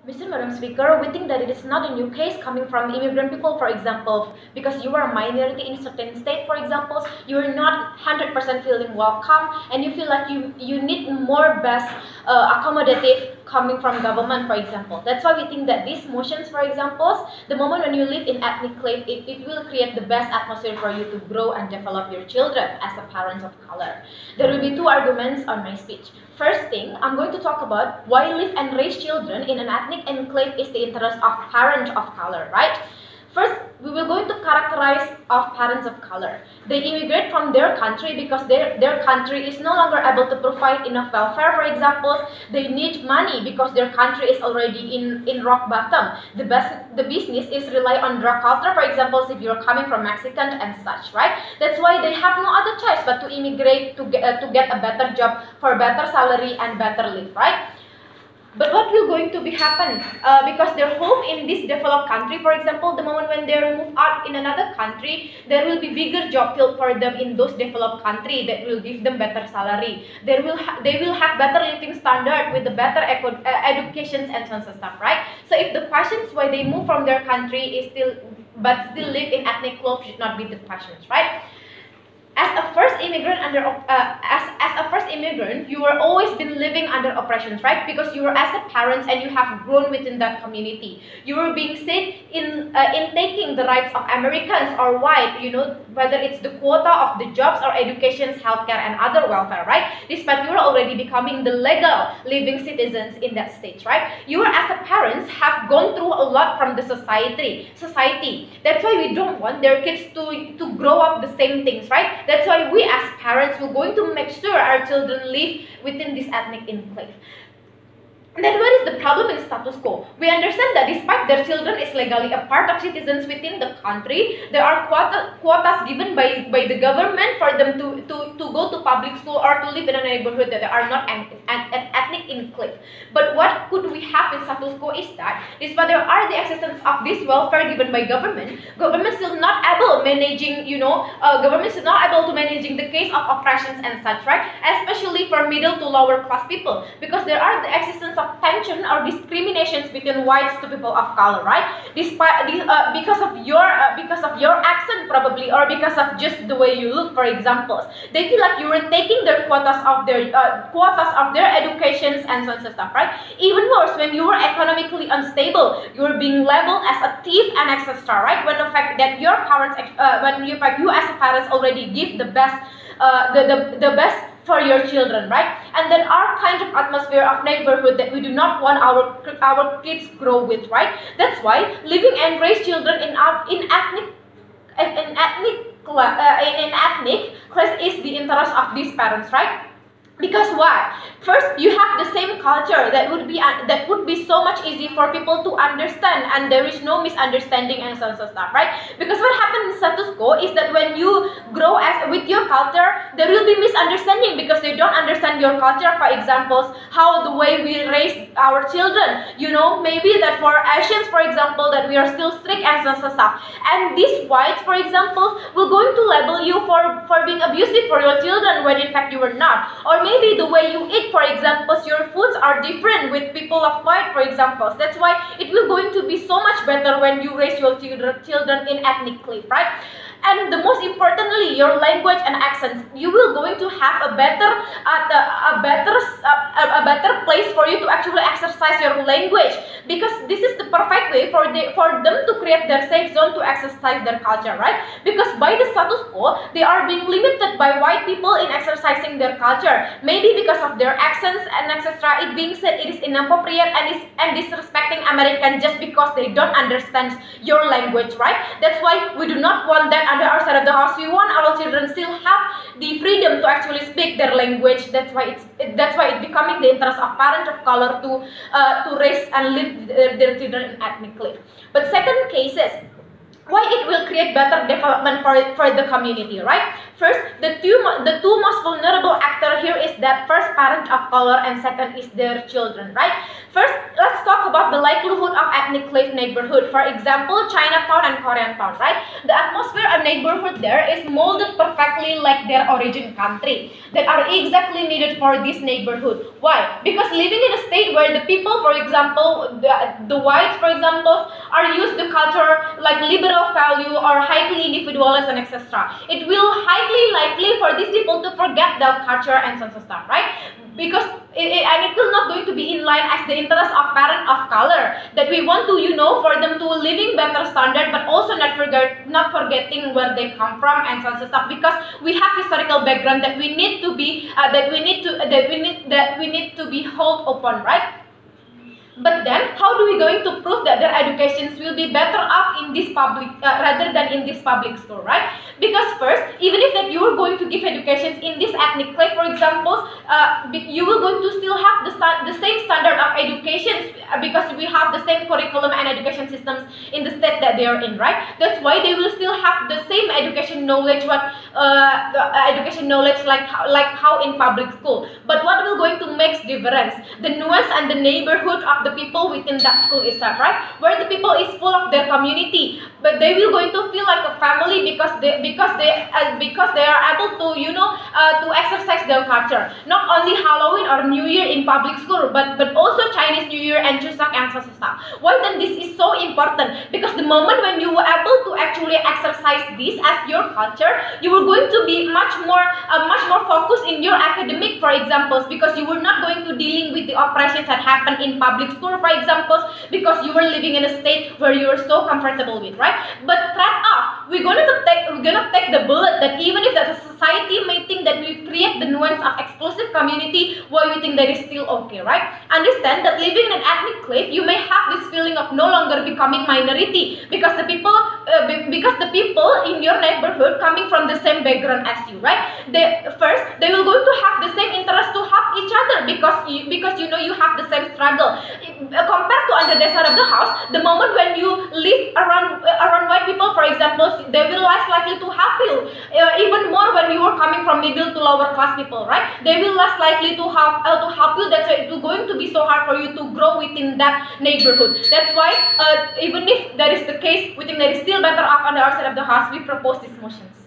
Mr. Madam Speaker, we think that it is not a new case coming from immigrant people, for example, because you are a minority in a certain state, for example, you are not 100% feeling welcome, and you feel like you need more best accommodative coming from government, for example. That's why we think that these motions, for example, the moment when you live in ethnic clave, it will create the best atmosphere for you to grow and develop your children as a parent of color. There will be two arguments on my speech. First thing, I'm going to talk about why live and raise children in an ethnic enclave is the interest of parents of color, right? First, we will going to characterize of parents of color. They immigrate from their country because their country is no longer able to provide enough welfare, for example. They need money because their country is already in rock bottom. The business is rely on drug culture, for example, if you're coming from Mexican and such, right? That's why they have no other choice but to immigrate to get a better job for better salary and better life, right? But what will going to be happen? Because their home in this developed country, for example, the moment when they move out in another country, there will be bigger job field for them in those developed country that will give them better salary. They will have better living standard with the better educations and such stuff, right? So if the questions why they move from their country is still live in ethnic clothes should not be the questions, right? As a first immigrant as a first immigrant, you were always been living under oppressions, right? Because you were as a parent and you have grown within that community. You were being said in taking the rights of Americans or white, you know, whether it's the quota of the jobs or education, healthcare, and other welfare, right? Despite you were already becoming the legal living citizens in that state, right? You were as a parents have gone through a lot from the society. That's why we don't want their kids to grow up the same things, right? That's why we as parents will going to make sure our children live within this ethnic enclave. Then what is the problem in status quo? We understand that despite their children is legally a part of citizens within the country, there are quotas given by the government for them to go to public school or to live in a neighborhood that are not an ethnic enclave. But what could we have in status quo is that despite there are the existence of this welfare given by government still not able managing, you know, government is not able to managing the case of oppressions and such, right? Especially for middle to lower class people, because there are the existence of tension or discriminations between whites to people of color, right? Despite because of your accent probably, or because of just the way you look, for example, they feel like you were taking their quotas of their educations and such stuff, right? Even worse, when you were economically unstable, you were being labeled as a thief and etc., right? When the fact that your parents, you as a parents already give the best, the best for your children, right? And then our kind of atmosphere of neighborhood that we do not want our kids grow with, right? That's why living and raise children in ethnic class is the interest of these parents, right? Because why? First, you have the same culture that would be so much easy for people to understand, and there is no misunderstanding and so stuff, right? Because what happens in status quo is that when you grow with your culture, there will be misunderstanding because they don't understand your culture. For example, how the way we raise our children, you know, maybe that for Asians, for example, that we are still strict and so stuff, and these whites, for example, will going to label you for being abusive for your children when in fact you were not. Or maybe the way you eat, for example, your foods are different with people of white, for example. That's why it will going to be so much better when you raise your children in ethnic cliff, right? And the most importantly, your language and accents. You will going to have a better place for you to actually exercise your language, because this is the perfect way for them to create their safe zone to exercise their culture, right? Because by the status quo, they are being limited by white people in exercising their culture. Maybe because of their accents and etc. It being said, it is inappropriate and disrespecting American just because they don't understand your language, right? That's why we do not want that under our side of the house. We want our children still have the freedom to actually speak their language. That's why it's becoming the interest of parents of color to raise and live their children in ethnically. But second cases, why it will create better development for the community, right? First, the two most vulnerable actor here is that first parent of color and second is their children, right? First, let's talk about the likelihood of ethnic clave neighborhood. For example, Chinatown and Koreatown, right? The atmosphere and neighborhood there is molded perfectly like their origin country, that are exactly needed for this neighborhood. Why? Because living in a state where the people, for example, the whites, for example, are used to culture like liberal value or highly individualist and etc. It will highly likely for these people to forget their culture and such stuff, right? Because it will not going to be in line as the interest of parent of color, that we want to, you know, for them to living better standard, but also not forgetting where they come from and such stuff, because we have historical background that we need to be that we need to be held upon, right? But then, how do we going to prove that their educations will be better off in this public rather than in this public school, right? Because first, even if that you are going to give educations in this ethnic clave, for example, you will going to still have the same standard of education because we have the same curriculum and education systems in the state that they are in, right? That's why they will still have the same education knowledge, like how in public school. But what will going to make difference? The nuance and the neighborhood of the people within that school itself, right? Where the people is full of their community, but they will going to feel like a family because they are able to, you know, to exercise their culture. Not only Halloween or New Year in public school, but also Chinese New Year and Chuseok and such stuff. Why then this is so important? Because the moment when you were able to actually exercise this as your culture, you were going to be much more focused in your academic, for examples, because you were not going to dealing with the oppressions that happen in public school, for example, because you were living in a state where you are so comfortable with, right? But trade-off, we're gonna take the bullet that even if the society may think that we create the nuance of exclusive community, why we think that is still okay, right? Understand that living in an ethnic clave, you may have this feeling of no longer becoming minority because the people in your neighborhood coming from the same background as you, right? They will going to have the same interest to help each other because you know you have the same struggle. Compared to under the side of the house, the moment when you live around white people, for example, they will less likely to help you. Even more when you are coming from middle to lower class people, right? They will less likely to help you. That's why it is going to be so hard for you to grow within that neighborhood. That's why even if that is the case, we think that is still better off on the other side of the house. We propose these motions.